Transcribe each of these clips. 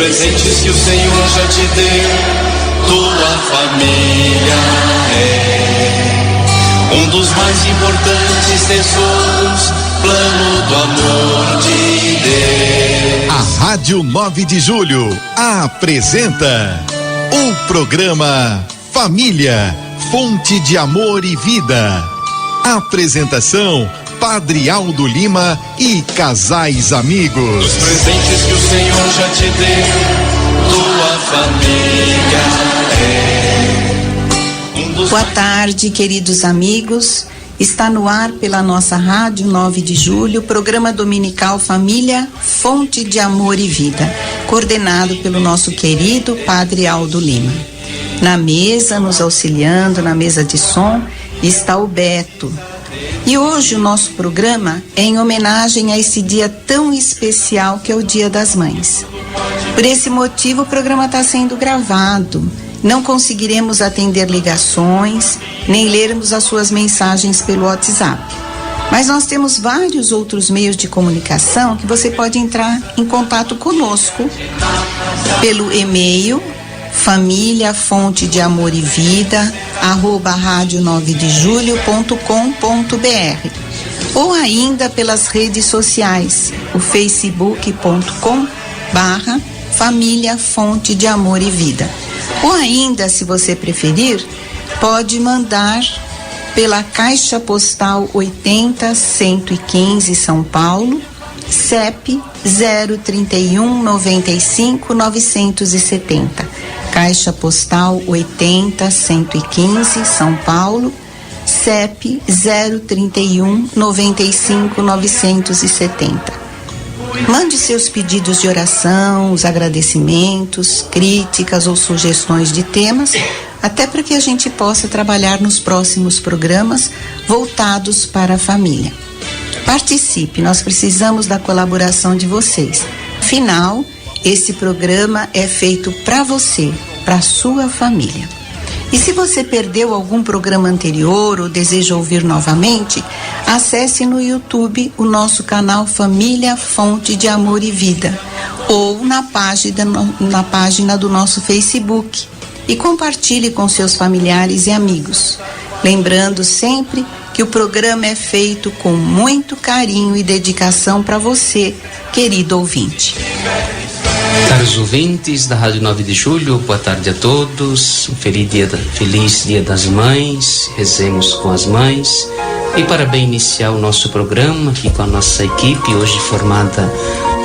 presentes que o Senhor já te deu, tua família é um dos mais importantes tesouros, plano do amor de Deus. A Rádio 9 de Julho apresenta o programa Família, Fonte de Amor e Vida. Apresentação: Padre Aldo Lima e casais amigos. Os presentes que o Senhor já te deu, tua família é Boa tarde, queridos amigos. Está no ar pela nossa Rádio 9 de Julho, o programa dominical Família, Fonte de Amor e Vida, coordenado pelo nosso querido Padre Aldo Lima. Na mesa, nos auxiliando, na mesa de som, está o Beto. E hoje o nosso programa é em homenagem a esse dia tão especial que é o Dia das Mães. Por esse motivo, o programa está sendo gravado. Não conseguiremos atender ligações, nem lermos as suas mensagens pelo WhatsApp. Mas nós temos vários outros meios de comunicação que você pode entrar em contato conosco pelo e-mail família fonte de amor e vida @radio9dejulho.com.br ou ainda pelas redes sociais, o facebook.com/família fonte de amor e vida. Ou ainda, se você preferir, pode mandar pela Caixa Postal 80-115 São Paulo, CEP 031 95 970. Caixa Postal 80-115 São Paulo, CEP 031 95 970. Mande seus pedidos de oração, os agradecimentos, críticas ou sugestões de temas, até para que a gente possa trabalhar nos próximos programas voltados para a família. Participe, nós precisamos da colaboração de vocês. Afinal, esse programa é feito para você, para a sua família. E se você perdeu algum programa anterior ou deseja ouvir novamente, acesse no YouTube o nosso canal Família Fonte de Amor e Vida ou na página do nosso Facebook e compartilhe com seus familiares e amigos. Lembrando sempre que o programa é feito com muito carinho e dedicação para você, querido ouvinte. Caros ouvintes da Rádio 9 de Julho, boa tarde a todos, um feliz dia das mães, rezemos com as mães. E para bem iniciar o nosso programa aqui com a nossa equipe, hoje formada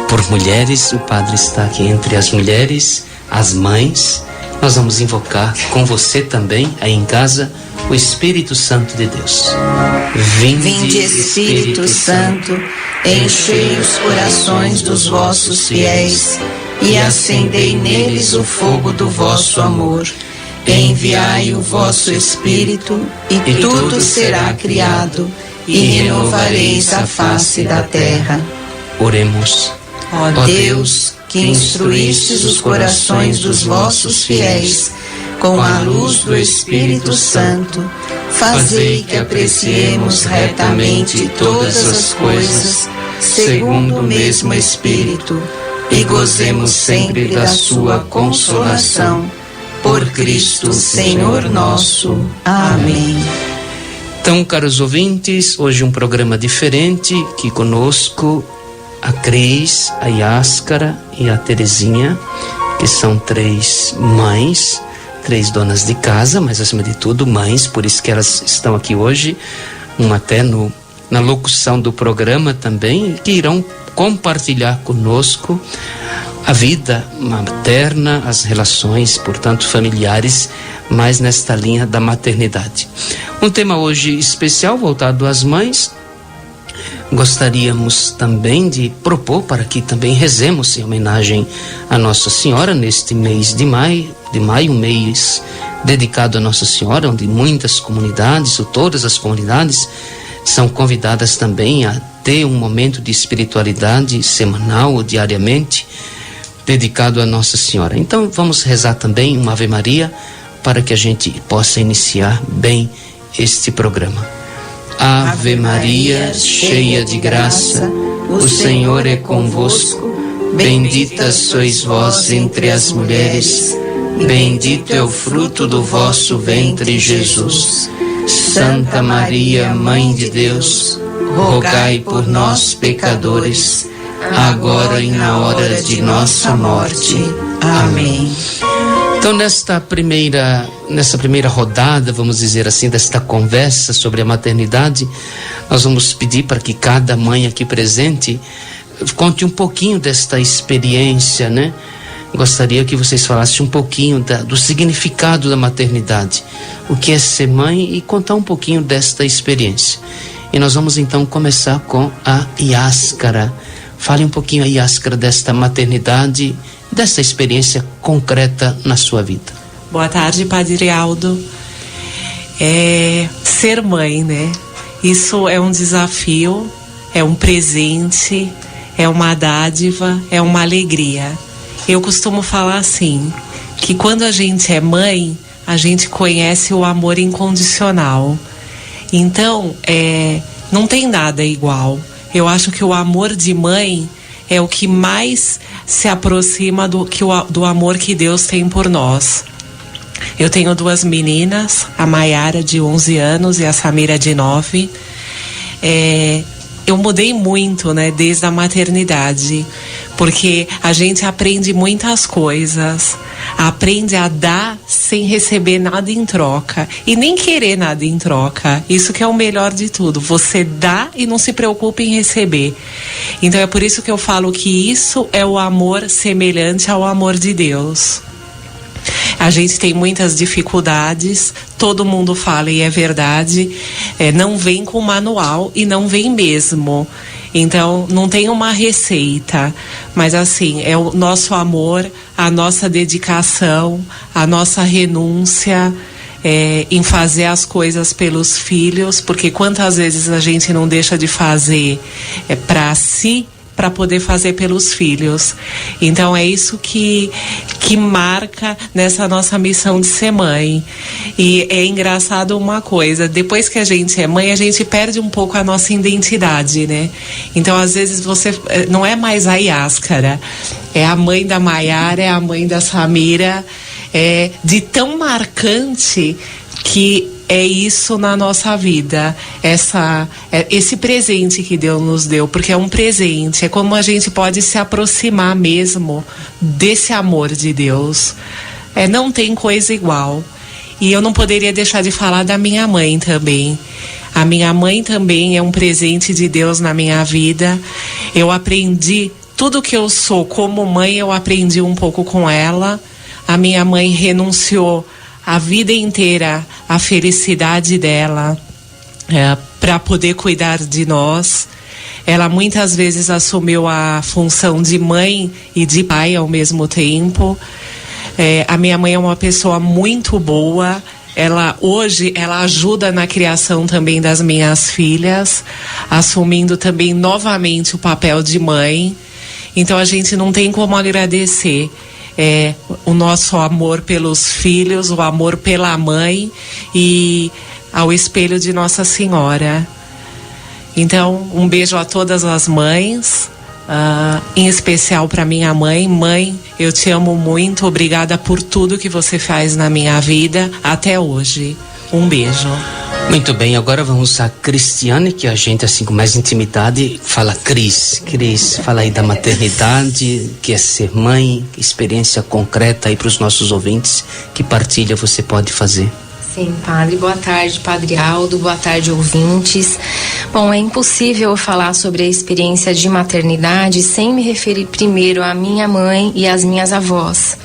por mulheres, o Padre está aqui entre as mulheres, as mães. Nós vamos invocar com você também, aí em casa, o Espírito Santo de Deus. Vinde Espírito Santo, enchei os corações dos vossos fiéis e acendei neles o fogo do vosso amor. Enviai o vosso Espírito e tudo será criado e renovareis a face da terra. Oremos. Ó Deus, que instruístes os corações dos vossos fiéis com a luz do Espírito Santo, fazei que apreciemos retamente todas as coisas segundo o mesmo Espírito e gozemos sempre da sua consolação. Por Cristo Senhor nosso. Amém. Então, caros ouvintes, hoje um programa diferente, aqui conosco a Cris, a Yáscara e a Terezinha, que são três mães, três donas de casa, mas acima de tudo mães, por isso que elas estão aqui hoje, uma até na locução do programa também, que irão compartilhar conosco a vida materna, as relações, portanto, familiares, mais nesta linha da maternidade. Um tema hoje especial voltado às mães. Gostaríamos também de propor para que também rezemos em homenagem a Nossa Senhora neste mês de maio, um mês dedicado a Nossa Senhora, onde muitas comunidades, ou todas as comunidades, são convidadas também a ter um momento de espiritualidade semanal ou diariamente, dedicado a Nossa Senhora. Então vamos rezar também uma Ave Maria para que a gente possa iniciar bem este programa. Ave Maria, cheia de graça, o Senhor é convosco. Bendita sois vós entre as mulheres, bendito é o fruto do vosso ventre, Jesus. Santa Maria, Mãe de Deus, rogai por nós, pecadores, agora e na hora de nossa morte. Amém. Então, nessa primeira rodada, vamos dizer assim, desta conversa sobre a maternidade, nós vamos pedir para que cada mãe aqui presente conte um pouquinho desta experiência, né? Gostaria que vocês falassem um pouquinho do significado da maternidade, o que é ser mãe, e contar um pouquinho desta experiência. E nós vamos então começar com a Iáscara. Fale um pouquinho, a Iáscara, desta maternidade, dessa experiência concreta na sua vida. Boa tarde, Padre Aldo. Ser mãe, né? Isso é um desafio, é um presente, é uma dádiva, é uma alegria. Eu costumo falar assim, que quando a gente é mãe, a gente conhece o amor incondicional. Então, não tem nada igual. Eu acho que o amor de mãe é o que mais se aproxima do amor que Deus tem por nós. Eu tenho 2 meninas, a Maiara de 11 anos e a Samira de 9. Eu mudei muito, né, desde a maternidade, porque a gente aprende muitas coisas, aprende a dar sem receber nada em troca e nem querer nada em troca. Isso que é o melhor de tudo, você dá e não se preocupa em receber. Então é por isso que eu falo que isso é o amor semelhante ao amor de Deus. A gente tem muitas dificuldades, todo mundo fala e é verdade, não vem com manual e não vem mesmo. Então não tem uma receita, mas assim, é o nosso amor, a nossa dedicação, a nossa renúncia em fazer as coisas pelos filhos, porque quantas vezes a gente não deixa de fazer para si, para poder fazer pelos filhos. Então é isso que marca nessa nossa missão de ser mãe. E é engraçado uma coisa, depois que a gente é mãe, a gente perde um pouco a nossa identidade, né? Então às vezes você não é mais a Iáscara, é a mãe da Maiara, é a mãe da Samira, de tão marcante que é isso na nossa vida, esse presente que Deus nos deu, porque é um presente, é como a gente pode se aproximar mesmo desse amor de Deus. Não tem coisa igual. E eu não poderia deixar de falar da minha mãe também. A minha mãe também é um presente de Deus na minha vida. Eu aprendi tudo que eu sou como mãe, eu aprendi um pouco com ela. A minha mãe renunciou a vida inteira a felicidade dela para poder cuidar de nós. Ela muitas vezes assumiu a função de mãe e de pai ao mesmo tempo. A minha mãe é uma pessoa muito boa. Hoje ela ajuda na criação também das minhas filhas, assumindo também novamente o papel de mãe. Então a gente não tem como agradecer o nosso amor pelos filhos, o amor pela mãe e ao espelho de Nossa Senhora. Então, um beijo a todas as mães, em especial para minha mãe. Mãe, eu te amo muito, obrigada por tudo que você faz na minha vida até hoje. Um beijo. Muito bem, agora vamos a Cristiane, que a gente, assim, com mais intimidade, fala. Cris, fala aí da maternidade, que é ser mãe, experiência concreta aí para os nossos ouvintes, que partilha você pode fazer. Sim, padre, boa tarde, Padre Aldo, boa tarde, ouvintes. Bom, é impossível eu falar sobre a experiência de maternidade sem me referir primeiro à minha mãe e às minhas avós.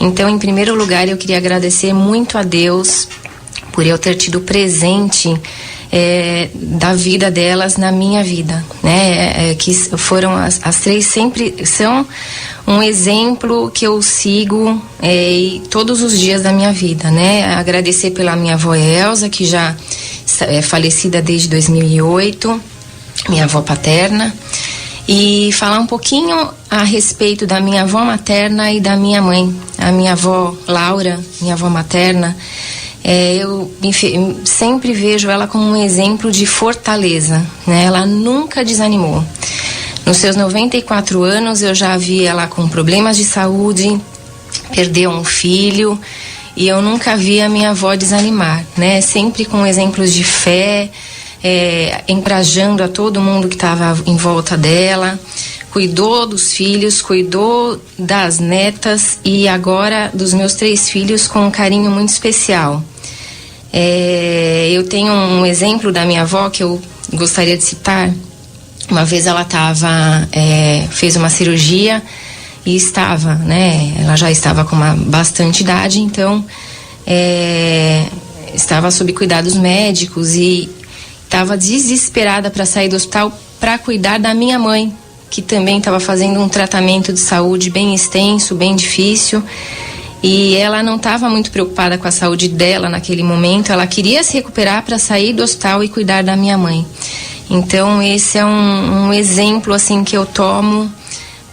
Então, em primeiro lugar, eu queria agradecer muito a Deus por eu ter tido presente da vida delas na minha vida, né? Que foram as três, sempre são um exemplo que eu sigo todos os dias da minha vida, né? Agradecer pela minha avó Elza, que já é falecida desde 2008, minha avó paterna, e falar um pouquinho a respeito da minha avó materna e da minha mãe. A minha avó Laura, minha avó materna, eu sempre vejo ela como um exemplo de fortaleza, né? Ela nunca desanimou. Nos seus 94 anos, eu já vi ela com problemas de saúde, perdeu um filho, e eu nunca vi a minha avó desanimar, né? Sempre com exemplos de fé, encorajando a todo mundo que estava em volta dela, cuidou dos filhos, cuidou das netas e agora dos meus 3 filhos com um carinho muito especial. Eu tenho um exemplo da minha avó que eu gostaria de citar. Uma vez ela fez uma cirurgia e estava, né? Ela já estava com bastante idade, então estava sob cuidados médicos e estava desesperada para sair do hospital para cuidar da minha mãe, que também estava fazendo um tratamento de saúde bem extenso, bem difícil. E ela não estava muito preocupada com a saúde dela naquele momento. Ela queria se recuperar para sair do hospital e cuidar da minha mãe. Então esse é um exemplo assim que eu tomo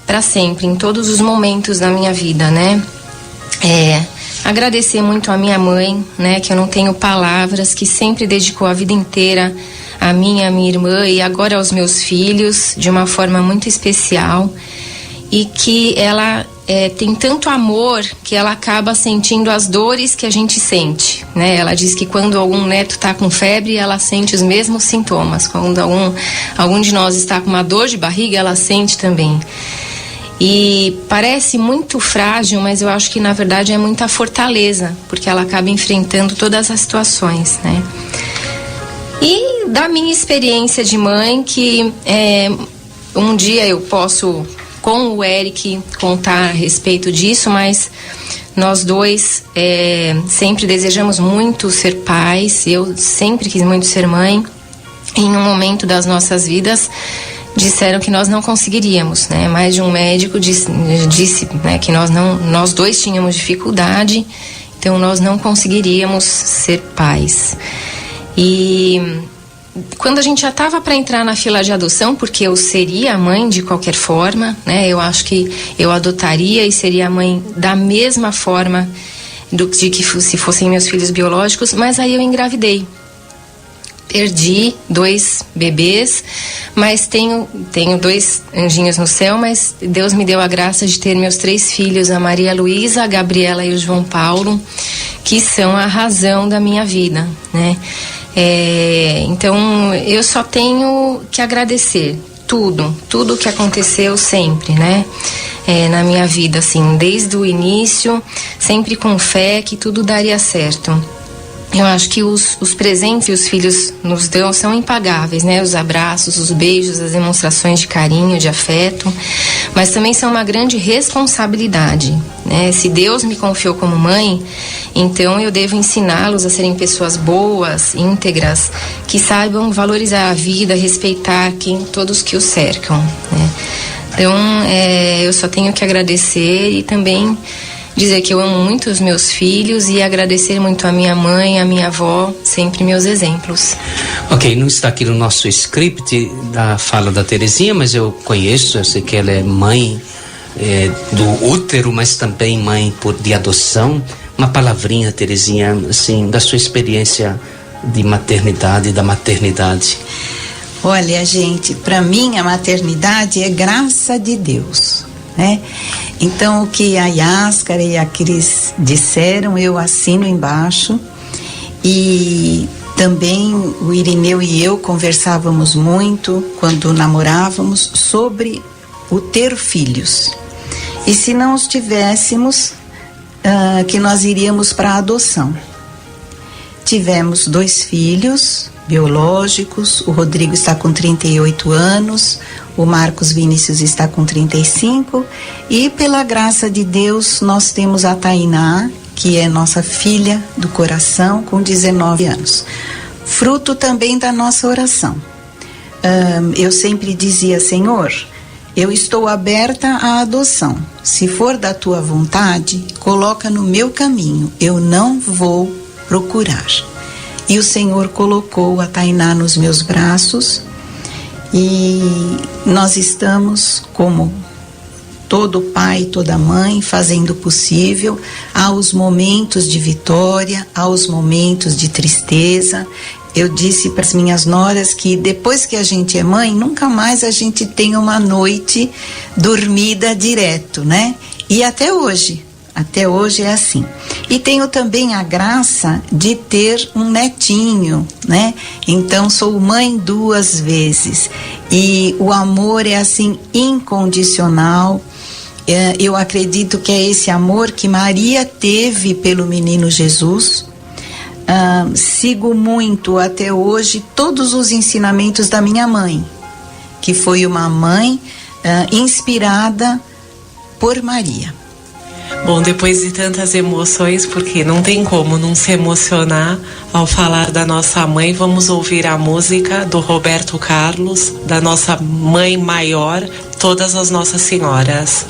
para sempre, em todos os momentos da minha vida, né? Agradecer muito a minha mãe, né? Que eu não tenho palavras, que sempre dedicou a vida inteira a minha irmã e agora aos meus filhos de uma forma muito especial, e que ela tem tanto amor que ela acaba sentindo as dores que a gente sente, né? Ela diz que quando algum neto está com febre, ela sente os mesmos sintomas. Quando algum de nós está com uma dor de barriga, ela sente também. E parece muito frágil, mas eu acho que na verdade é muita fortaleza, porque ela acaba enfrentando todas as situações, né? E da minha experiência de mãe, que um dia eu posso, com o Eric, contar a respeito disso, mas nós dois sempre desejamos muito ser pais. Eu sempre quis muito ser mãe. Em um momento das nossas vidas, disseram que nós não conseguiríamos, né? Mais de um médico disse, né, que nós dois tínhamos dificuldade, então nós não conseguiríamos ser pais. E quando a gente já estava para entrar na fila de adoção, porque eu seria mãe de qualquer forma, né? Eu acho que eu adotaria e seria mãe da mesma forma de que se fossem meus filhos biológicos, mas aí eu engravidei. Perdi 2 bebês, mas tenho 2 anjinhos no céu, mas Deus me deu a graça de ter meus 3 filhos, a Maria Luísa, a Gabriela e o João Paulo, que são a razão da minha vida, né? Então eu só tenho que agradecer tudo que aconteceu sempre, né? Na minha vida, assim, desde o início, sempre com fé que tudo daria certo. Eu acho que os presentes que os filhos nos dão são impagáveis, né? Os abraços, os beijos, as demonstrações de carinho, de afeto, mas também são uma grande responsabilidade, né? Se Deus me confiou como mãe, então eu devo ensiná-los a serem pessoas boas, íntegras, que saibam valorizar a vida, respeitar todos que os cercam, né? Então, eu só tenho que agradecer e também dizer que eu amo muito os meus filhos e agradecer muito a minha mãe, a minha avó, sempre meus exemplos. Ok, não está aqui no nosso script da fala da Terezinha, mas eu sei que ela é mãe do útero, mas também mãe de adoção. Uma palavrinha, Terezinha, assim, da sua experiência de maternidade, da maternidade. Olha, gente, para mim a maternidade é graça de Deus, né? Então o que a Yáscara e a Cris disseram, eu assino embaixo. E também o Irineu e eu conversávamos muito quando namorávamos sobre o ter filhos. E se não os tivéssemos, que nós iríamos para a adoção. Tivemos 2 filhos biológicos, o Rodrigo está com 38 anos, o Marcos Vinícius está com 35 e pela graça de Deus nós temos a Tainá, que é nossa filha do coração, com 19 anos. Fruto também da nossa oração. Eu sempre dizia, Senhor, eu estou aberta à adoção. Se for da tua vontade, coloca no meu caminho. Eu não vou procurar. E o Senhor colocou a Tainá nos meus braços e nós estamos, como todo pai, toda mãe fazendo o possível. Há os momentos de vitória, há os momentos de tristeza. Eu disse para as minhas noras que depois que a gente é mãe, nunca mais a gente tem uma noite dormida direto, né? E até hoje é assim. E tenho também a graça de ter um netinho, né? Então sou mãe 2 vezes. E o amor é assim incondicional. Eu acredito que é esse amor que Maria teve pelo menino Jesus. Sigo muito até hoje todos os ensinamentos da minha mãe, que foi uma mãe inspirada por Maria. Bom, depois de tantas emoções, porque não tem como não se emocionar ao falar da nossa mãe, vamos ouvir a música do Roberto Carlos, da nossa mãe maior, todas as Nossas Senhoras.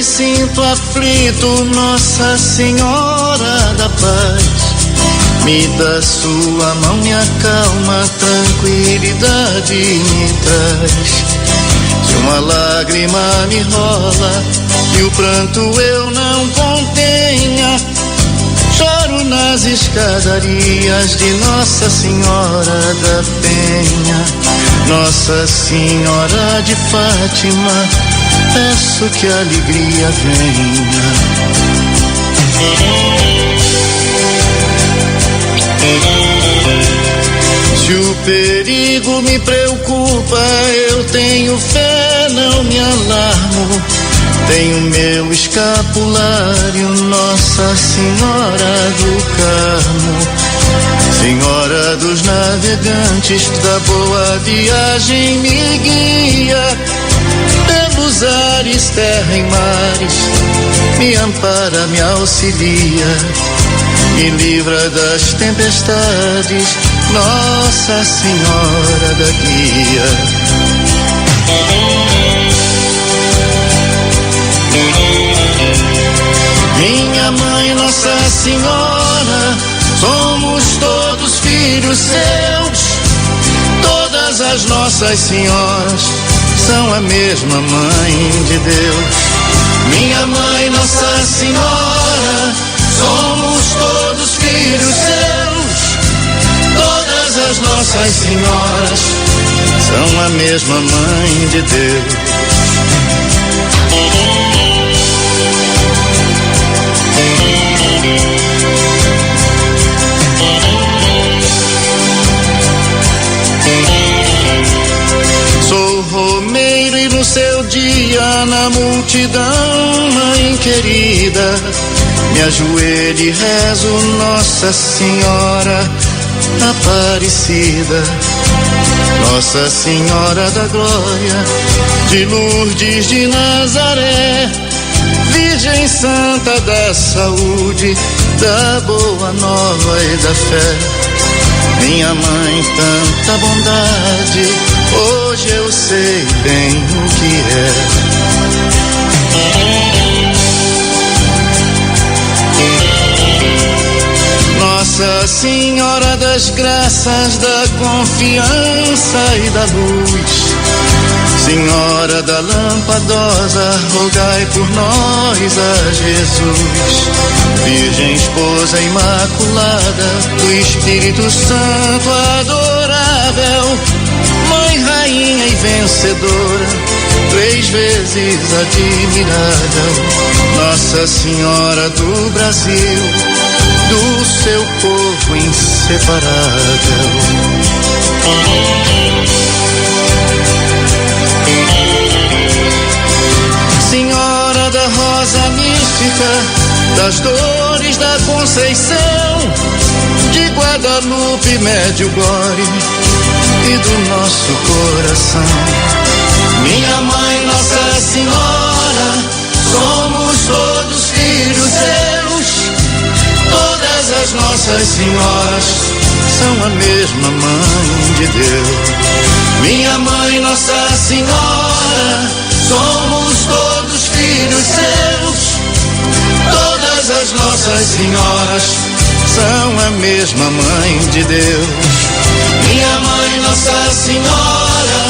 Sinto aflito, Nossa Senhora da Paz, me dá sua mão, me acalma, tranquilidade me traz. Se uma lágrima me rola e o pranto eu não contenha, choro nas escadarias de Nossa Senhora da Penha. Nossa Senhora de Fátima, peço que a alegria venha. Se o perigo me preocupa, eu tenho fé, não me alarmo. Tenho meu escapulário, Nossa Senhora do Carmo. Senhora dos navegantes, da boa viagem me guia. Pelos ares, terra e mares, me ampara, me auxilia, me livra das tempestades, Nossa Senhora da Guia. Minha mãe, Nossa Senhora, somos todos filhos seus. Todas as Nossas Senhoras são a mesma Mãe de Deus. Minha mãe, Nossa Senhora, somos todos filhos seus. Todas as Nossas Senhoras são a mesma Mãe de Deus. Sou romeiro e no seu dia, na multidão, Mãe querida, me ajoelho e rezo, Nossa Senhora Aparecida. Nossa Senhora da Glória, de Lourdes de Nazaré, Virgem Santa da Saúde, da Boa Nova e da Fé. Minha mãe, tanta bondade, hoje eu sei bem o que é. Nossa Senhora das Graças, da confiança e da luz, Senhora da Lampadosa, rogai por nós a Jesus. Virgem Esposa Imaculada, do Espírito Santo adorável, Mãe, Rainha e Vencedora, 3 vezes admirável. Nossa Senhora do Brasil, do seu povo inseparável. Senhora da Rosa Mística, das Dores da Conceição, de Guadalupe, Medjugorje e do nosso coração. Minha mãe, Nossa Senhora, somos todos filhos seus. Todas as Nossas Senhoras são a mesma Mãe de Deus. Minha mãe, Nossa Senhora, somos todos filhos seus. Todas as nossas senhoras são a mesma mãe de Deus. Minha mãe, Nossa Senhora,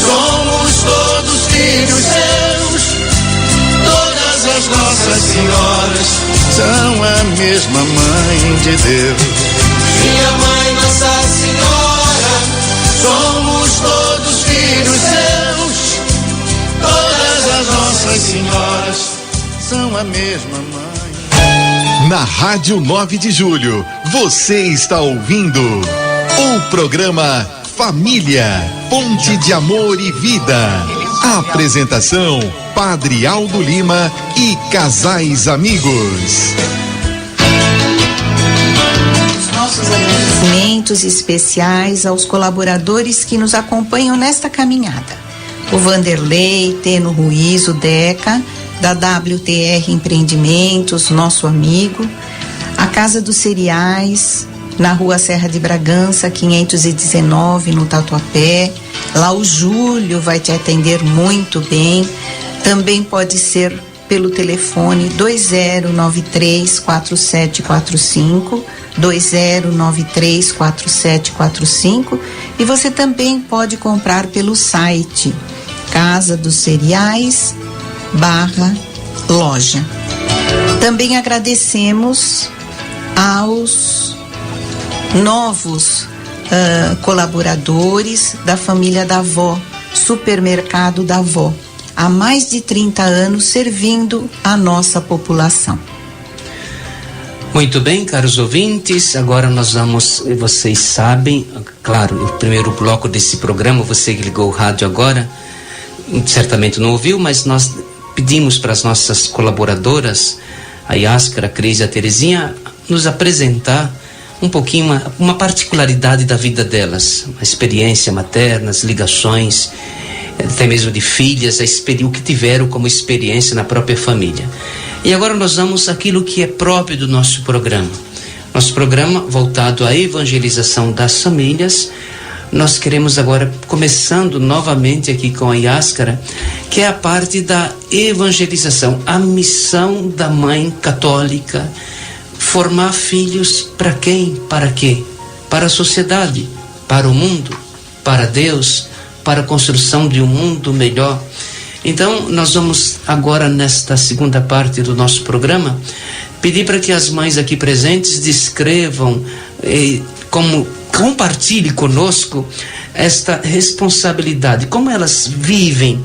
somos todos filhos seus. Todas as nossas senhoras são a mesma mãe de Deus. Minha mãe, Nossa Senhora, somos todos filhos seus. Todas as nossas senhoras são a mesma mãe. Na Rádio 9 de Julho, você está ouvindo o programa Família, Fonte de Amor e Vida. Apresentação, Padre Aldo Lima e Casais Amigos. Nossos agradecimentos especiais aos colaboradores que nos acompanham nesta caminhada. O Vanderlei, Teno Ruiz, o Deca, da WTR Empreendimentos, nosso amigo, a Casa dos Cereais, na Rua Serra de Bragança, 519, no Tatuapé. Lá o Júlio vai te atender muito bem. Também pode ser pelo telefone 2093-4745, 2093-4745, e você também pode comprar pelo site Casa dos Cereais /loja. Também agradecemos aos novos colaboradores da família da Avó, Supermercado da Avó, há mais de 30 anos servindo a nossa população. Muito bem, caros ouvintes, agora nós vamos, vocês sabem, claro, o primeiro bloco desse programa, você que ligou o rádio agora, certamente não ouviu, mas nós pedimos para as nossas colaboradoras, a Yáscara, a Cris e a Terezinha, nos apresentar um pouquinho, uma particularidade da vida delas, uma experiência materna, as ligações, até mesmo de filhas, o que tiveram como experiência na própria família. E agora nós vamos àquilo que é próprio do nosso programa. Nosso programa voltado à evangelização das famílias. Nós queremos agora, começando novamente aqui com a Yáscara, que é a parte da evangelização, a missão da mãe católica, formar filhos para quem? Para quê? Para a sociedade, para o mundo, para Deus, para a construção de um mundo melhor. Então, nós vamos agora, nesta segunda parte do nosso programa, pedir para que as mães aqui presentes descrevam, compartilhem conosco esta responsabilidade, como elas vivem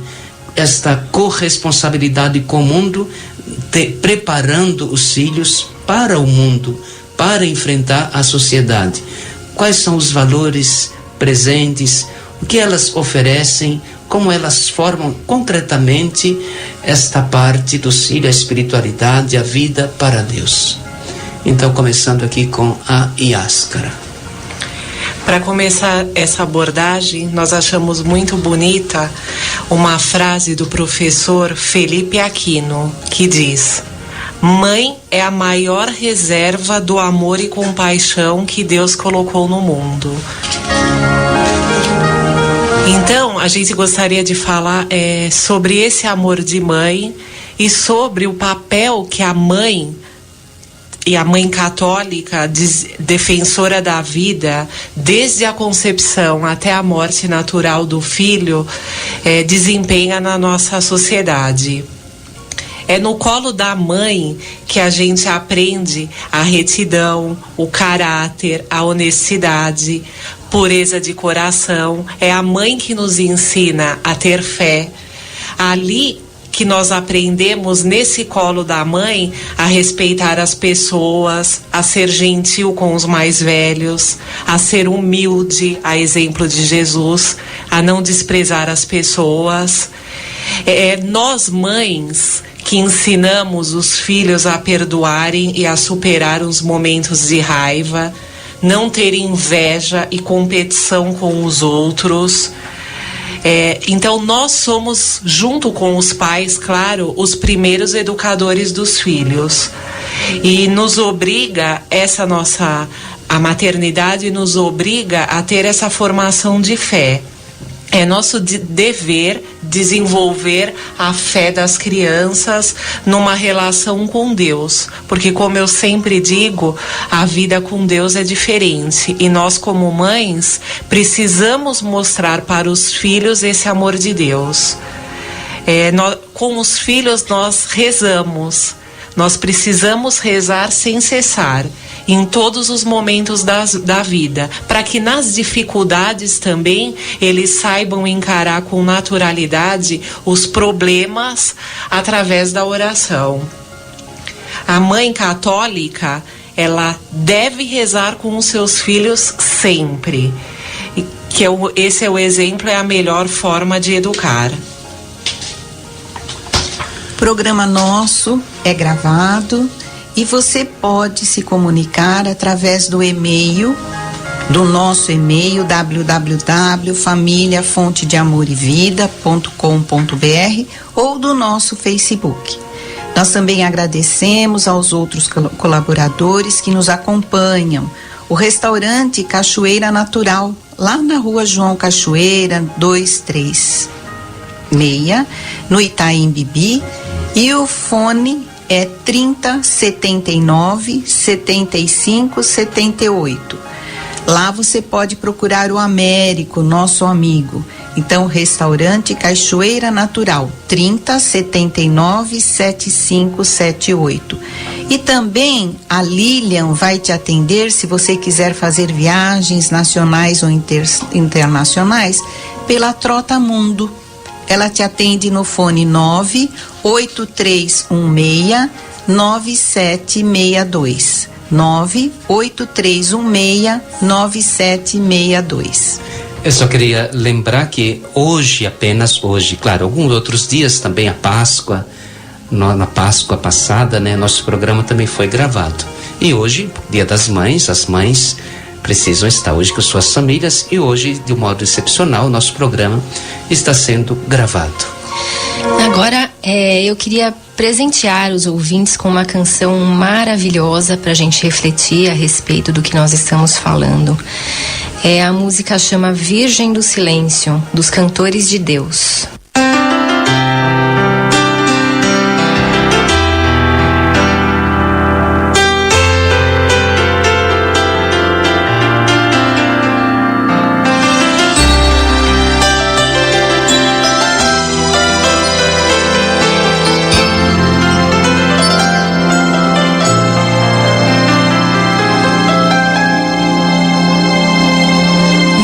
esta corresponsabilidade com o mundo, preparando os filhos para o mundo, para enfrentar a sociedade. Quais são os valores presentes, o que elas oferecem, como elas formam concretamente esta parte dos filhos, a espiritualidade, a vida para Deus. Então, começando aqui com a Yáscara. Para começar essa abordagem, nós achamos muito bonita uma frase do professor Felipe Aquino, que diz: mãe é a maior reserva do amor e compaixão que Deus colocou no mundo. Então, a gente gostaria de falar sobre esse amor de mãe e sobre o papel que a mãe, e a mãe católica, defensora da vida, desde a concepção até a morte natural do filho, desempenha na nossa sociedade. É no colo da mãe que a gente aprende a retidão, o caráter, a honestidade, pureza de coração. É a mãe que nos ensina a ter fé. Ali que nós aprendemos, nesse colo da mãe, a respeitar as pessoas, a ser gentil com os mais velhos, a ser humilde, a exemplo de Jesus, a não desprezar as pessoas. Nós, mães, que ensinamos os filhos a perdoarem e a superar os momentos de raiva, não ter inveja e competição com os outros. Então nós somos, junto com os pais, claro, os primeiros educadores dos filhos. E nos obriga, a maternidade nos obriga a ter essa formação de fé. É nosso dever desenvolver a fé das crianças numa relação com Deus, porque, como eu sempre digo, a vida com Deus é diferente e nós, como mães, precisamos mostrar para os filhos esse amor de Deus. Com os filhos nós rezamos, nós precisamos rezar sem cessar, em todos os momentos da vida, para que nas dificuldades também eles saibam encarar com naturalidade os problemas através da oração. A mãe católica, ela deve rezar com os seus filhos sempre, esse é o exemplo, é a melhor forma de educar. O programa nosso é gravado e você pode se comunicar através do e-mail, do nosso e-mail www.familiafontedeamorevida.com.br ou do nosso Facebook. Nós também agradecemos aos outros colaboradores que nos acompanham. O restaurante Cachoeira Natural, lá na Rua João Cachoeira, 236, no Itaim Bibi, e o fone é 3079 75 78. Lá você pode procurar o Américo, nosso amigo. Então, restaurante Cachoeira Natural, 3079 7578. E também a Lilian vai te atender se você quiser fazer viagens nacionais ou internacionais pela Trota Mundo. Ela te atende no fone 98316 9762. 98316 9762. Eu só queria lembrar que hoje, apenas hoje, claro, alguns outros dias também, a Páscoa, na Páscoa passada, né, nosso programa também foi gravado. E hoje, Dia das Mães, as mães precisam estar hoje com suas famílias e hoje, de um modo excepcional, nosso programa está sendo gravado. Agora, eu queria presentear os ouvintes com uma canção maravilhosa para a gente refletir a respeito do que nós estamos falando. A música chama Virgem do Silêncio, dos Cantores de Deus.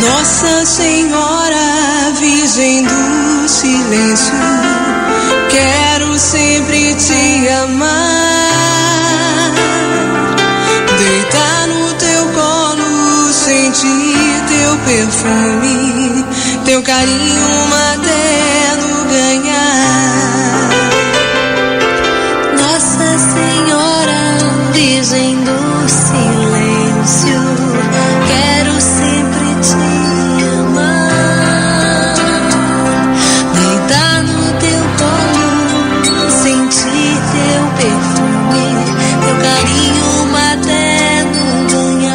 Nossa Senhora, Virgem do Silêncio, quero sempre te amar, deitar no teu colo, sentir teu perfume, teu carinho materno ganhar. Nossa Senhora, Virgem do Silêncio, quero sempre te amar, deitar no teu colo, sentir teu perfume, teu carinho materno ganhar.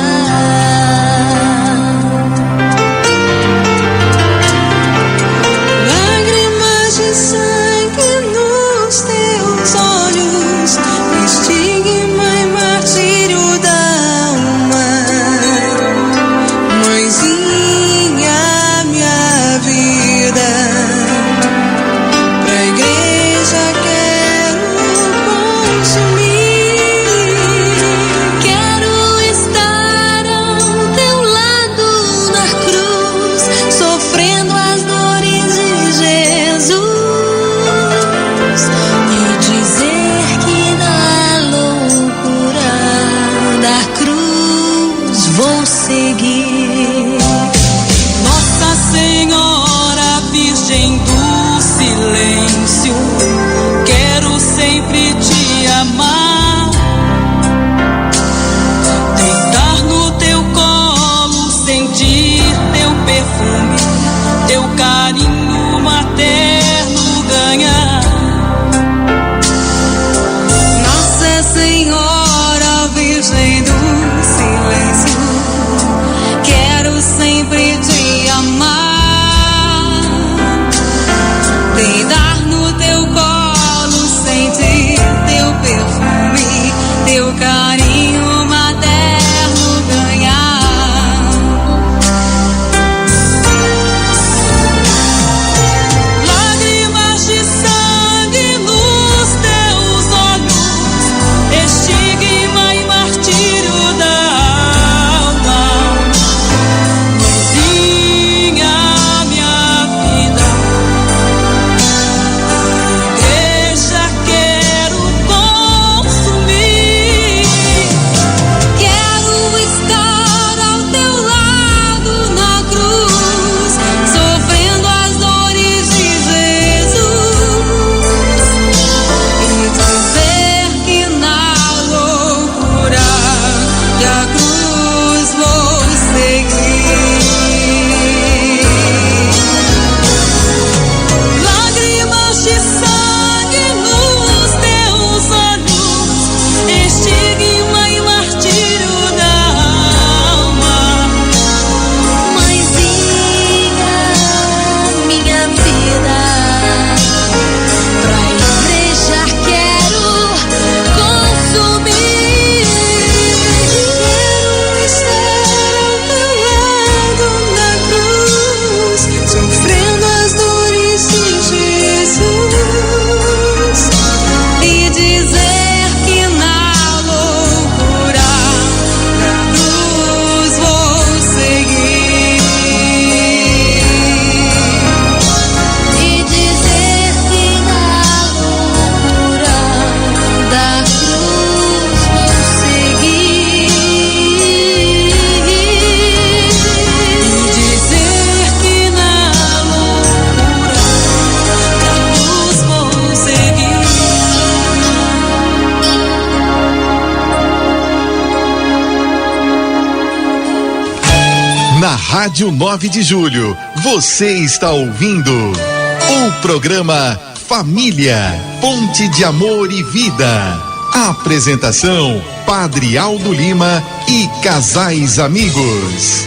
Rádio 9 de Julho, você está ouvindo o programa Família, Ponte de Amor e Vida. Apresentação, Padre Aldo Lima e casais amigos.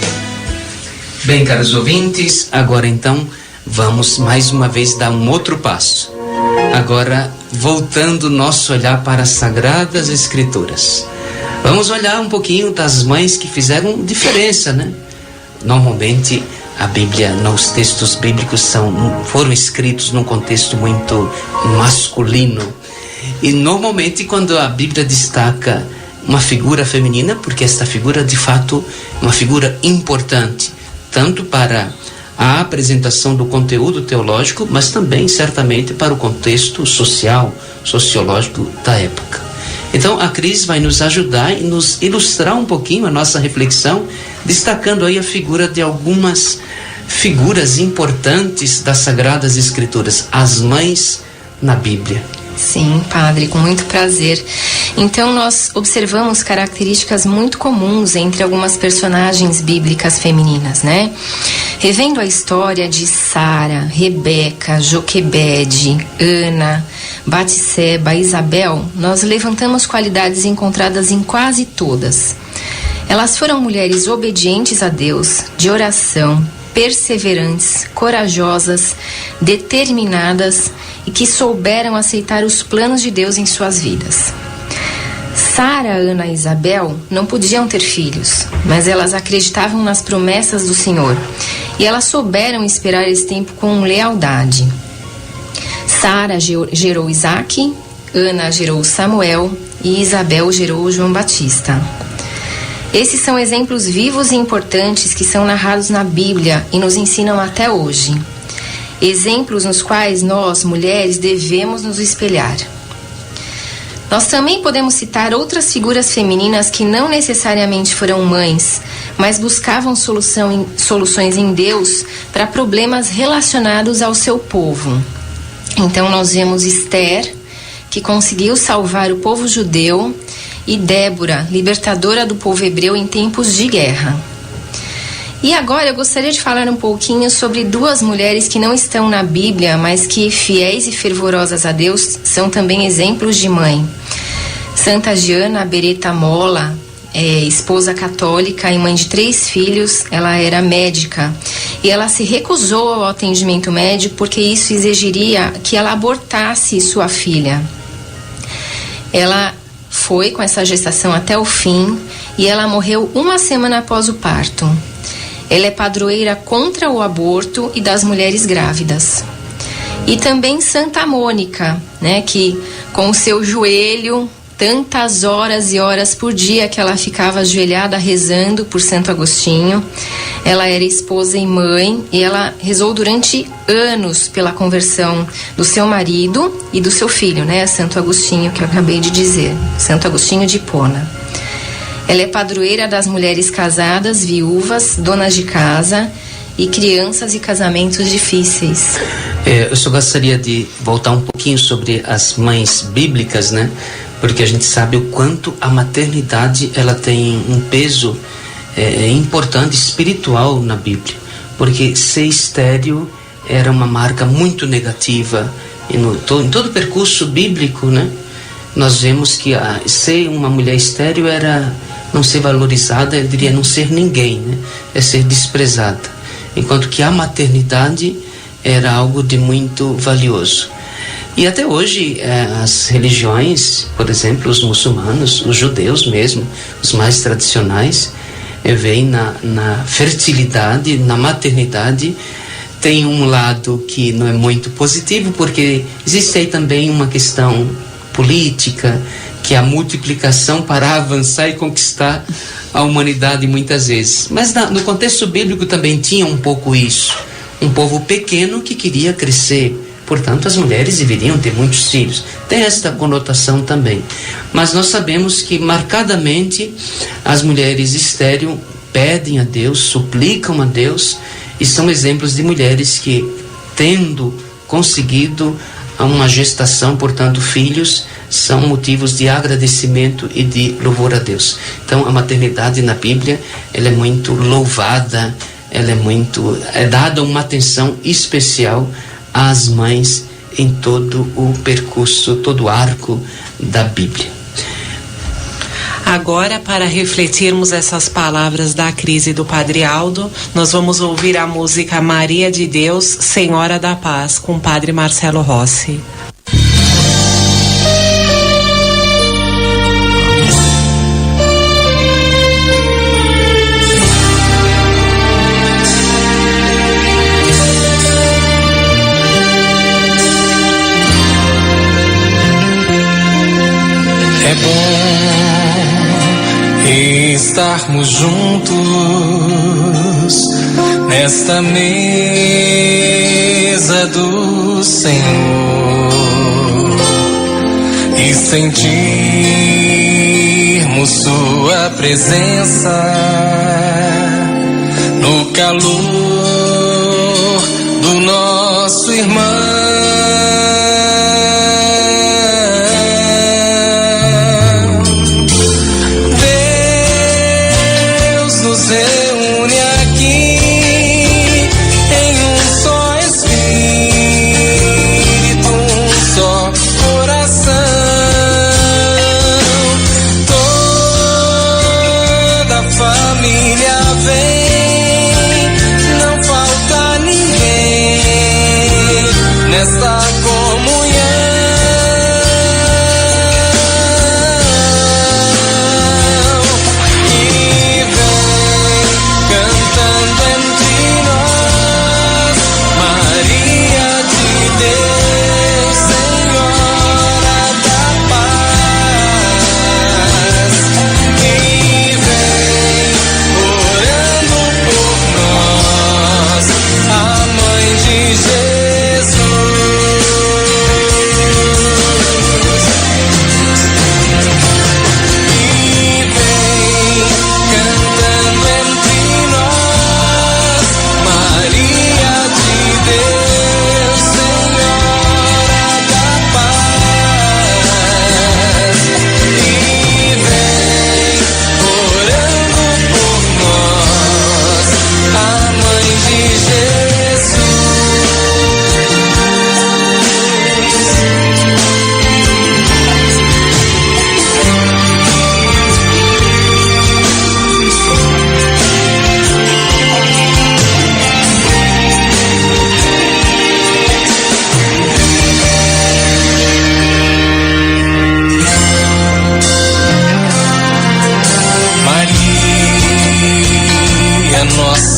Bem, caros ouvintes, agora então vamos mais uma vez dar um outro passo. Agora, voltando nosso olhar para as Sagradas Escrituras. Vamos olhar um pouquinho das mães que fizeram diferença, né? Normalmente, a Bíblia, os textos bíblicos foram escritos num contexto muito masculino. E normalmente, quando a Bíblia destaca uma figura feminina, porque esta figura, de fato, é uma figura importante, tanto para a apresentação do conteúdo teológico, mas também, certamente, para o contexto social, sociológico da época. Então, a Cris vai nos ajudar e nos ilustrar um pouquinho a nossa reflexão, destacando aí a figura de algumas figuras importantes das Sagradas Escrituras, as mães na Bíblia. Sim, padre, com muito prazer. Então, nós observamos características muito comuns entre algumas personagens bíblicas femininas, né? Revendo a história de Sara, Rebeca, Joquebede, Ana, Batseba, Isabel, nós levantamos qualidades encontradas em quase todas. Elas foram mulheres obedientes a Deus, de oração, perseverantes, corajosas, determinadas e que souberam aceitar os planos de Deus em suas vidas. Sara, Ana e Isabel não podiam ter filhos, mas elas acreditavam nas promessas do Senhor e elas souberam esperar esse tempo com lealdade. Sara gerou Isaque, Ana gerou Samuel e Isabel gerou João Batista. Esses são exemplos vivos e importantes que são narrados na Bíblia e nos ensinam até hoje. Exemplos nos quais nós, mulheres, devemos nos espelhar. Nós também podemos citar outras figuras femininas que não necessariamente foram mães, mas buscavam soluções em Deus para problemas relacionados ao seu povo. Então nós vemos Esther, que conseguiu salvar o povo judeu, e Débora, libertadora do povo hebreu em tempos de guerra. E agora eu gostaria de falar um pouquinho sobre duas mulheres que não estão na Bíblia, mas que, fiéis e fervorosas a Deus, são também exemplos de mãe. Santa Giana Beretta Molla, esposa católica e mãe de 3 filhos, ela era médica. E ela se recusou ao atendimento médico porque isso exigiria que ela abortasse sua filha. Ela foi com essa gestação até o fim e ela morreu 1 semana após o parto. Ela é padroeira contra o aborto e das mulheres grávidas. E também Santa Mônica, né, que com o seu joelho, tantas horas e horas por dia que ela ficava ajoelhada rezando por Santo Agostinho. Ela era esposa e mãe e ela rezou durante anos pela conversão do seu marido e do seu filho, né, Santo Agostinho, que eu acabei de dizer, Santo Agostinho de Hipona. Ela é padroeira das mulheres casadas, viúvas, donas de casa e crianças e casamentos difíceis. Eu só gostaria de voltar um pouquinho sobre as mães bíblicas, né? Porque a gente sabe o quanto a maternidade ela tem um peso importante, espiritual na Bíblia. Porque ser estéril era uma marca muito negativa. E em todo o percurso bíblico, né? Nós vemos que ser uma mulher estéril era não ser valorizada, eu diria não ser ninguém, né? É ser desprezada. Enquanto que a maternidade era algo de muito valioso. E até hoje as religiões, por exemplo, os muçulmanos, os judeus mesmo, os mais tradicionais, veem na fertilidade, na maternidade, tem um lado que não é muito positivo, porque existe aí também uma questão política, que é a multiplicação para avançar e conquistar a humanidade muitas vezes. Mas no contexto bíblico também tinha um pouco isso. Um povo pequeno que queria crescer. Portanto, as mulheres deveriam ter muitos filhos. Tem esta conotação também. Mas nós sabemos que, marcadamente, as mulheres estéreis pedem a Deus, suplicam a Deus, e são exemplos de mulheres que, tendo conseguido uma gestação, portanto, filhos, são motivos de agradecimento e de louvor a Deus. Então, a maternidade na Bíblia, ela é muito louvada, ela é dada uma atenção especial às mães em todo o percurso, todo o arco da Bíblia. Agora, para refletirmos essas palavras da Cris e do Padre Aldo, nós vamos ouvir a música Maria de Deus, Senhora da Paz, com o Padre Marcelo Rossi. É bom estarmos juntos nesta mesa do Senhor e sentirmos Sua presença no calor do nosso irmão.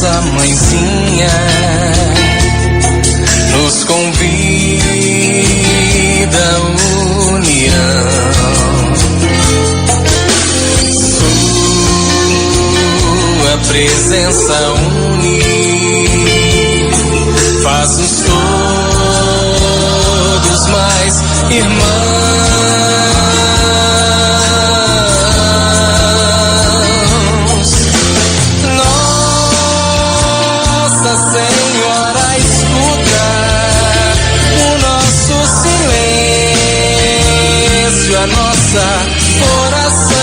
nossa mãezinha nos convida à união. Sua presença une, faz-nos todos mais irmãos. A nossa oração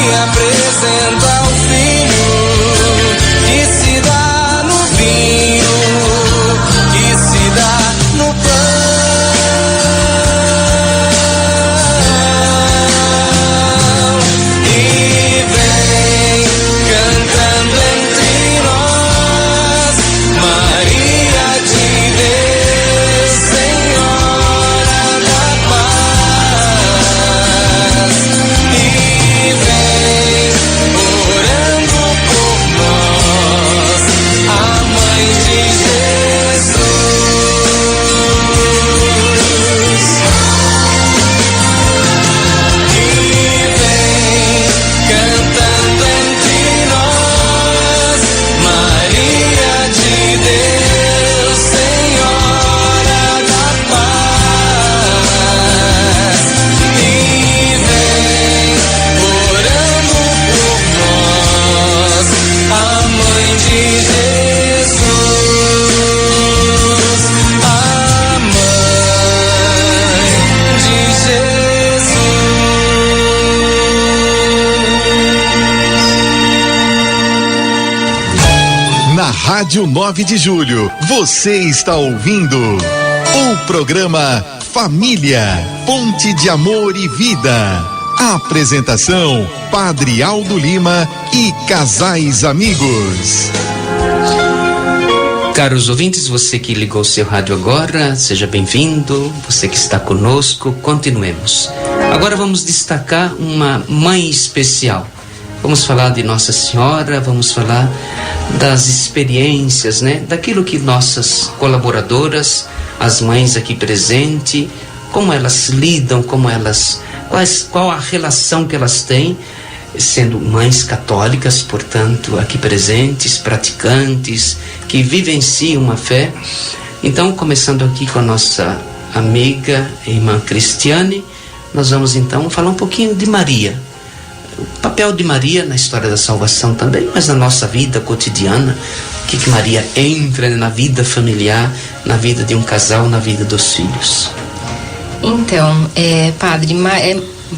e apresenta Na Rádio 9 de Julho, você está ouvindo o programa Família, Ponte de Amor e Vida. Apresentação, Padre Aldo Lima e casais amigos. Caros ouvintes, você que ligou seu rádio agora, seja bem-vindo. Você que está conosco, continuemos. Agora vamos destacar uma mãe especial. Vamos falar de Nossa Senhora, vamos falar das experiências, né? Daquilo que nossas colaboradoras, as mães aqui presentes, como elas lidam, qual a relação que elas têm, sendo mães católicas, portanto, aqui presentes, praticantes, que vivenciam uma fé. Então, começando aqui com a nossa amiga, irmã Cristiane, nós vamos então falar um pouquinho de Maria. O papel de Maria na história da salvação também, mas na nossa vida cotidiana, o que Maria entra na vida familiar, na vida de um casal, na vida dos filhos. Então, padre,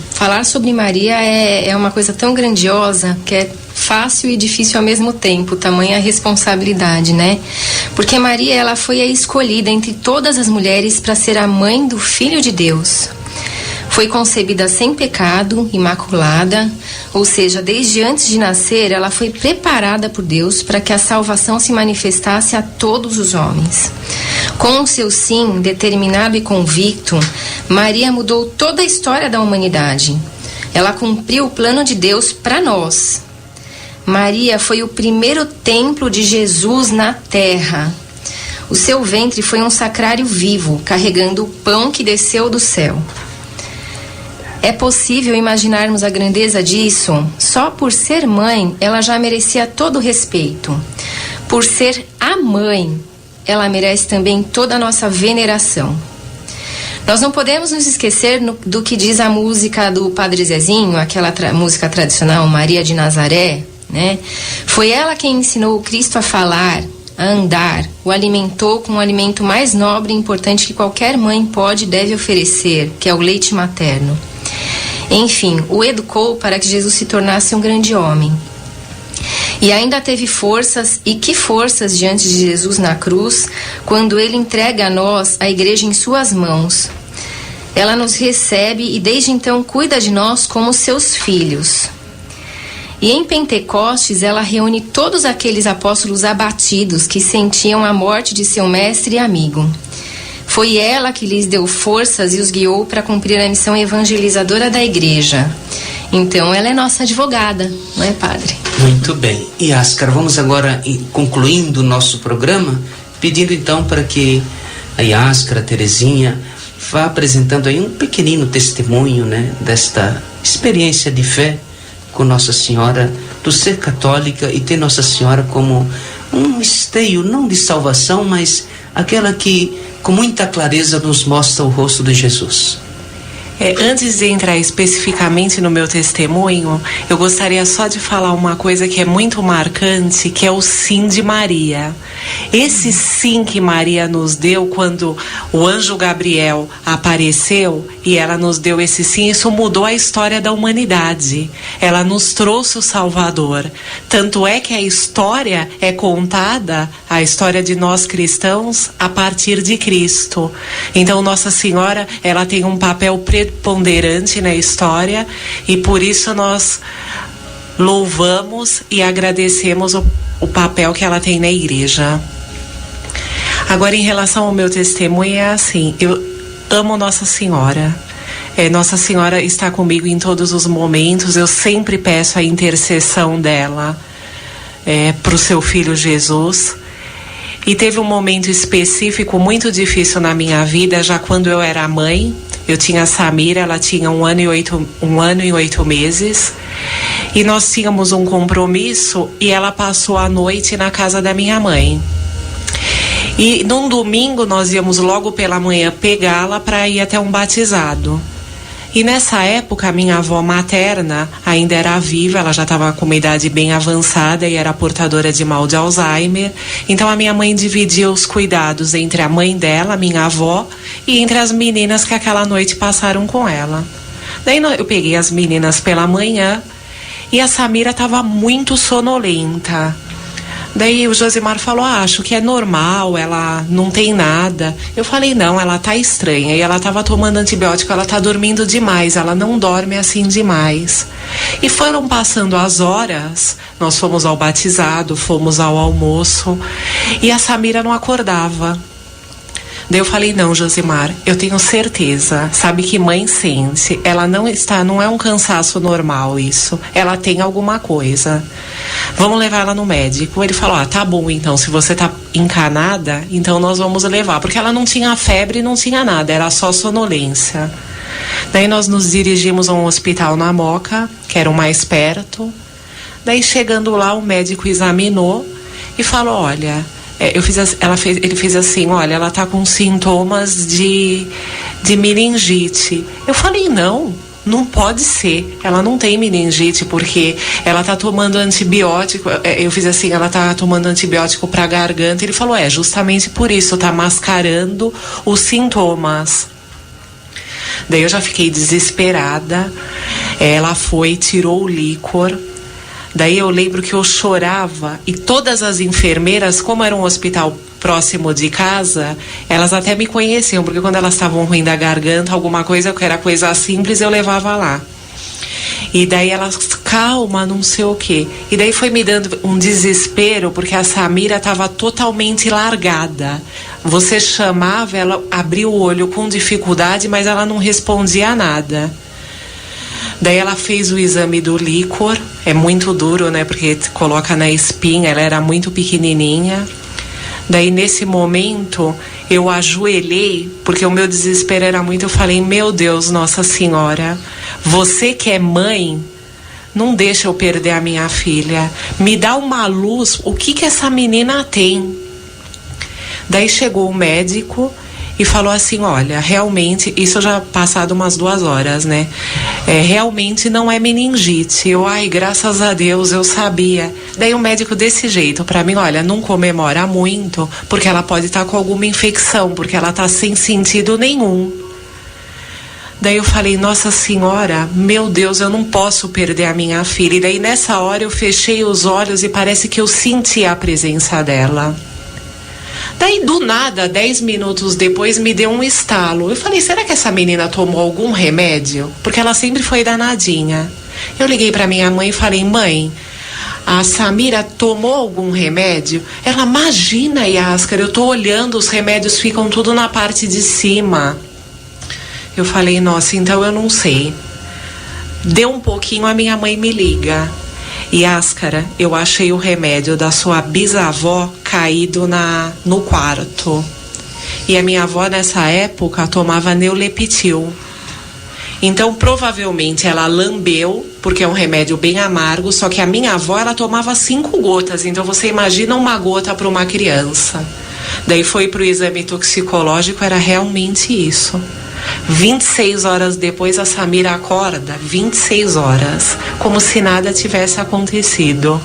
falar sobre Maria é uma coisa tão grandiosa que é fácil e difícil ao mesmo tempo, tamanha responsabilidade, né? Porque Maria, ela foi a escolhida entre todas as mulheres para ser a mãe do Filho de Deus. Foi concebida sem pecado, imaculada, ou seja, desde antes de nascer, ela foi preparada por Deus para que a salvação se manifestasse a todos os homens. Com o seu sim determinado e convicto, Maria mudou toda a história da humanidade. Ela cumpriu o plano de Deus para nós. Maria foi o primeiro templo de Jesus na terra. O seu ventre foi um sacrário vivo, carregando o pão que desceu do céu. É possível imaginarmos a grandeza disso? Só por ser mãe, ela já merecia todo o respeito. Por ser a mãe, ela merece também toda a nossa veneração. Nós não podemos nos esquecer do que diz a música do Padre Zezinho, aquela música tradicional, Maria de Nazaré, né? Foi ela quem ensinou o Cristo a falar, a andar, o alimentou com o alimento mais nobre e importante que qualquer mãe pode e deve oferecer, que é o leite materno. Enfim, o educou para que Jesus se tornasse um grande homem. E ainda teve forças, e que forças, diante de Jesus na cruz, quando ele entrega a nós a igreja em suas mãos. Ela nos recebe e desde então cuida de nós como seus filhos. E em Pentecostes ela reúne todos aqueles apóstolos abatidos que sentiam a morte de seu mestre e amigo. Foi ela que lhes deu forças e os guiou para cumprir a missão evangelizadora da igreja. Então ela é nossa advogada, não é, padre? Muito bem. E Ascar, vamos agora concluindo o nosso programa, pedindo então para que a Ascar, a Terezinha, vá apresentando aí um pequenino testemunho, né, desta experiência de fé com Nossa Senhora, do ser católica e ter Nossa Senhora como um esteio, não de salvação, mas aquela que com muita clareza nos mostra o rosto de Jesus. Antes de entrar especificamente no meu testemunho, eu gostaria só de falar uma coisa que é muito marcante, que é o sim de Maria. Esse sim que Maria nos deu quando o anjo Gabriel apareceu e ela nos deu esse sim, isso mudou a história da humanidade. Ela nos trouxe o Salvador. Tanto é que a história é contada, a história de nós cristãos, a partir de Cristo. Então Nossa Senhora, ela tem um papel preponderante na história e por isso nós louvamos e agradecemos o papel que ela tem na igreja. Agora, em relação ao meu testemunho, é assim, eu amo Nossa Senhora. Nossa Senhora está comigo em todos os momentos, eu sempre peço a intercessão dela para o seu filho Jesus. E teve um momento específico muito difícil na minha vida, já quando eu era mãe. Eu tinha a Samira, ela tinha 1 ano e 8 meses. E nós tínhamos um compromisso e ela passou a noite na casa da minha mãe. E num domingo nós íamos logo pela manhã pegá-la para ir até um batizado. E nessa época a minha avó materna ainda era viva, ela já estava com uma idade bem avançada e era portadora de mal de Alzheimer. Então a minha mãe dividia os cuidados entre a mãe dela, a minha avó, e entre as meninas que aquela noite passaram com ela. Daí eu peguei as meninas pela manhã e a Samira estava muito sonolenta. Daí o Josimar falou, acho que é normal, ela não tem nada. Eu falei, não, ela tá estranha, e ela tava tomando antibiótico, ela tá dormindo demais, ela não dorme assim demais. E foram passando as horas, nós fomos ao batizado, fomos ao almoço, e a Samira não acordava. Daí eu falei, não, Josimar, eu tenho certeza, sabe que mãe sente, ela não é um cansaço normal isso, ela tem alguma coisa, vamos levar ela no médico. Ele falou, tá bom, então, se você tá encanada, então nós vamos levar, porque ela não tinha febre, não tinha nada, era só sonolência. Daí nós nos dirigimos a um hospital na Moca, que era o mais perto. Daí chegando lá, o médico examinou e falou, olha, ele fez assim, olha, ela tá com sintomas de meningite. Eu falei, não pode ser, ela não tem meningite, porque ela tá tomando antibiótico. Eu fiz assim, ela tá tomando antibiótico pra garganta. Ele falou, justamente por isso, tá mascarando os sintomas. Daí eu já fiquei desesperada. Ela foi, tirou o líquor. Daí eu lembro que eu chorava, e todas as enfermeiras, como era um hospital próximo de casa, elas até me conheciam, porque quando elas estavam ruim da garganta, alguma coisa que era coisa simples, eu levava lá. E daí elas, calma, não sei o quê. E daí foi me dando um desespero, porque a Samira estava totalmente largada. Você chamava, ela abria o olho com dificuldade, mas ela não respondia nada. Daí ela fez o exame do líquor, é muito duro, né, porque coloca na espinha, ela era muito pequenininha. Daí nesse momento eu ajoelhei, porque o meu desespero era muito, eu falei, meu Deus, Nossa Senhora, você que é mãe, não deixa eu perder a minha filha, me dá uma luz, o que essa menina tem? Daí chegou o médico e falou assim, olha, realmente, isso já passado umas 2 horas, né? Realmente não é meningite. Graças a Deus, eu sabia. Daí o médico desse jeito, pra mim, olha, não comemora muito, porque ela pode estar com alguma infecção, porque ela tá sem sentido nenhum. Daí eu falei, Nossa Senhora, meu Deus, eu não posso perder a minha filha. E daí nessa hora eu fechei os olhos e parece que eu senti a presença dela. Daí do nada, 10 minutos depois, me deu um estalo. Eu falei, será que essa menina tomou algum remédio? Porque ela sempre foi danadinha. Eu liguei pra minha mãe e falei, mãe, a Samira tomou algum remédio? Ela, imagina, Yaskara, eu tô olhando, os remédios ficam tudo na parte de cima. Eu falei, nossa, então eu não sei. Deu um pouquinho, a minha mãe me liga. Yaskara, eu achei o remédio da sua bisavó caído no quarto. E a minha avó nessa época tomava Neuleptil. Então provavelmente ela lambeu, porque é um remédio bem amargo, só que a minha avó ela tomava 5 gotas, então você imagina uma gota para uma criança. Daí foi pro exame toxicológico, era realmente isso. 26 horas depois a Samira acorda, 26 horas, como se nada tivesse acontecido.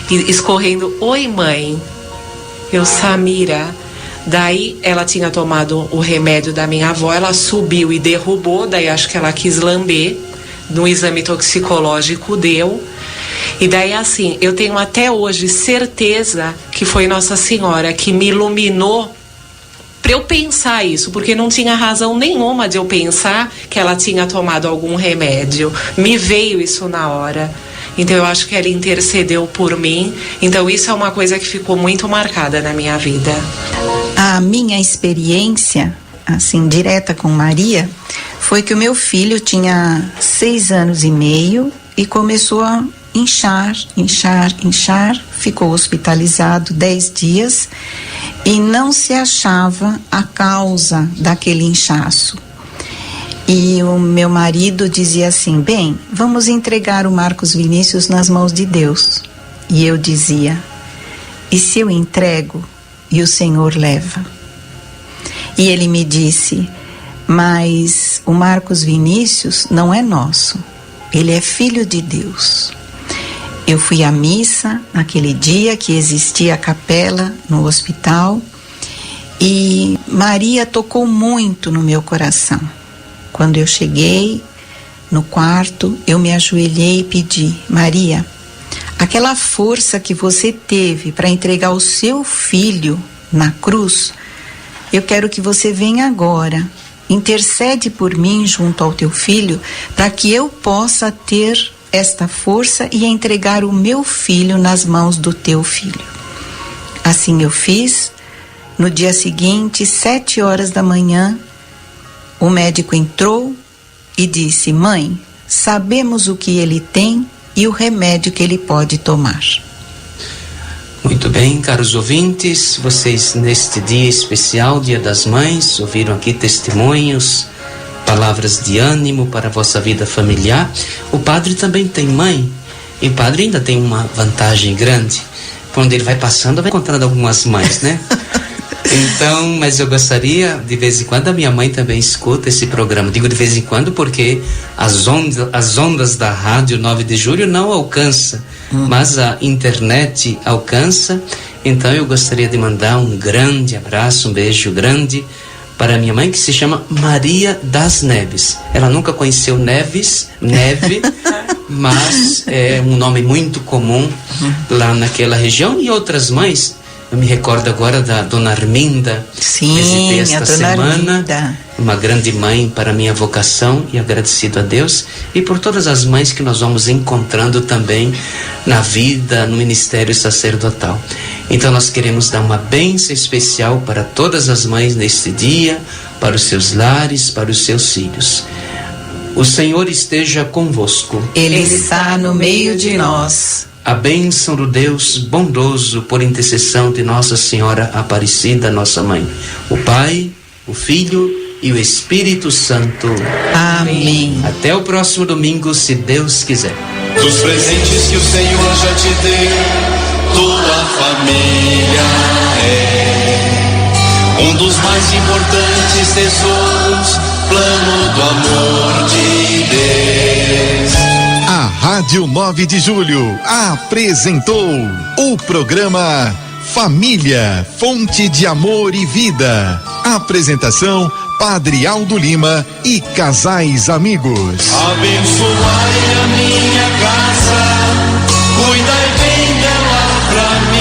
E escorrendo, oi mãe. Eu, Samira. Daí ela tinha tomado o remédio da minha avó, ela subiu e derrubou, daí acho que ela quis lamber, no exame toxicológico deu. E daí assim, eu tenho até hoje certeza que foi Nossa Senhora que me iluminou para eu pensar isso, porque não tinha razão nenhuma de eu pensar que ela tinha tomado algum remédio. Me veio isso na hora. Então eu acho que ela intercedeu por mim. Então isso é uma coisa que ficou muito marcada na minha vida. A minha experiência, assim, direta com Maria, foi que o meu filho tinha 6 anos e meio e começou a inchar, ficou hospitalizado 10 dias e não se achava a causa daquele inchaço. E o meu marido dizia assim, bem, vamos entregar o Marcos Vinícius nas mãos de Deus. E eu dizia, e se eu entrego e o Senhor leva? E ele me disse, mas o Marcos Vinícius não é nosso, ele é filho de Deus. Eu fui à missa naquele dia que existia a capela no hospital e Maria tocou muito no meu coração. Quando eu cheguei no quarto, eu me ajoelhei e pedi, Maria, aquela força que você teve para entregar o seu filho na cruz, eu quero que você venha agora, intercede por mim junto ao teu filho, para que eu possa ter esta força e entregar o meu filho nas mãos do teu filho. Assim eu fiz. No dia seguinte, 7h da manhã, o médico entrou e disse: mãe, sabemos o que ele tem e o remédio que ele pode tomar. Muito bem, caros ouvintes, vocês neste dia especial, Dia das Mães, ouviram aqui testemunhos, palavras de ânimo para a vossa vida familiar. O padre também tem mãe, e o padre ainda tem uma vantagem grande. Quando ele vai passando, vai encontrando algumas mães, né? Então, mas eu gostaria, de vez em quando, a minha mãe também escuta esse programa. Digo de vez em quando porque as ondas da rádio 9 de julho não alcança, mas a internet alcança. Então eu gostaria de mandar um grande abraço, um beijo grande para a minha mãe, que se chama Maria das Neves. Ela nunca conheceu neve, mas é um nome muito comum lá naquela região. E outras mães, eu me recordo agora da Dona Arminda. Sim, visitei esta a Dona semana. Arminda. Uma grande mãe para minha vocação, e agradecido a Deus e por todas as mães que nós vamos encontrando também na vida, no ministério sacerdotal. Então nós queremos dar uma bênção especial para todas as mães neste dia, para os seus lares, para os seus filhos. O Senhor esteja convosco. Ele está no meio de nós. A bênção do Deus bondoso, por intercessão de Nossa Senhora Aparecida, nossa mãe, o Pai, o Filho e o Espírito Santo. Amém. Até o próximo domingo, se Deus quiser. Dos presentes que o Senhor já te deu, tua família é um dos mais importantes tesouros, plano do amor de Deus. A Rádio 9 de Julho apresentou o programa Família, Fonte de Amor e Vida. Apresentação: Padre Aldo Lima e casais amigos. Abençoai a minha casa, cuidai bem dela pra mim.